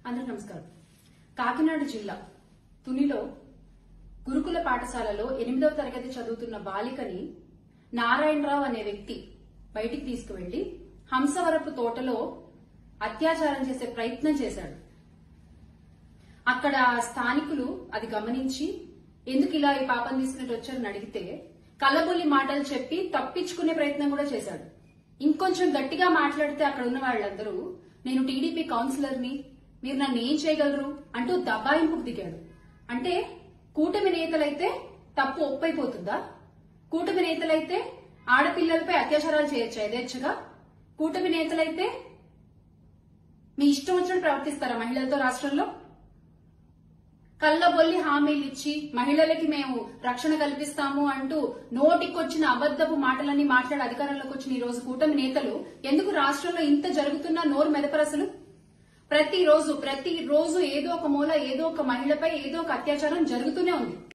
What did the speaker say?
అందరికీ నమస్కారం. కాకినాడ జిల్లా తునిలో గురుకుల పాఠశాలలో 8వ తరగతి చదువుతున్న బాలికని నారాయణరావు అనే వ్యక్తి బయటికి తీసుకువెళ్లి హంసవరపు తోటలో అత్యాచారం చేసే ప్రయత్నం చేశాడు. అక్కడ స్థానికులు అది గమనించి ఎందుకు ఇలా ఈ పాపం తీసుకుని వచ్చారని అడిగితే కలబొల్లి మాటలు చెప్పి తప్పించుకునే ప్రయత్నం కూడా చేశాడు. ఇంకొంచెం గట్టిగా మాట్లాడితే అక్కడ ఉన్న వాళ్ళందరూ నేను టీడీపీ కౌన్సిలర్ని, మీరు నన్ను ఏం చేయగలరు అంటూ దబాయింపుకు దిగాడు. అంటే కూటమి నేతలైతే తప్పు ఒప్పైపోతుందా? కూటమి నేతలైతే ఆడపిల్లలపై అత్యాచారాలు చేయొచ్చా యథేచ్ఛగా? కూటమి నేతలైతే మీ ఇష్టం వచ్చినట్టు ప్రవర్తిస్తారా మహిళలతో రాష్ట్రంలో? కళ్ళబొల్లి హామీలు ఇచ్చి మహిళలకి మేము రక్షణ కల్పిస్తాము అంటూ నోటికొచ్చిన అబద్దపు మాటలన్నీ మాట్లాడి అధికారంలోకి వచ్చిన ఈ రోజు కూటమి నేతలు ఎందుకు రాష్ట్రంలో ఇంత జరుగుతున్నా నోరు మెదపరసలు? ప్రతిరోజు ఏదో ఒక మూల ఏదో ఒక మహిళపై ఏదో ఒక అత్యాచారం జరుగుతూనే ఉంది.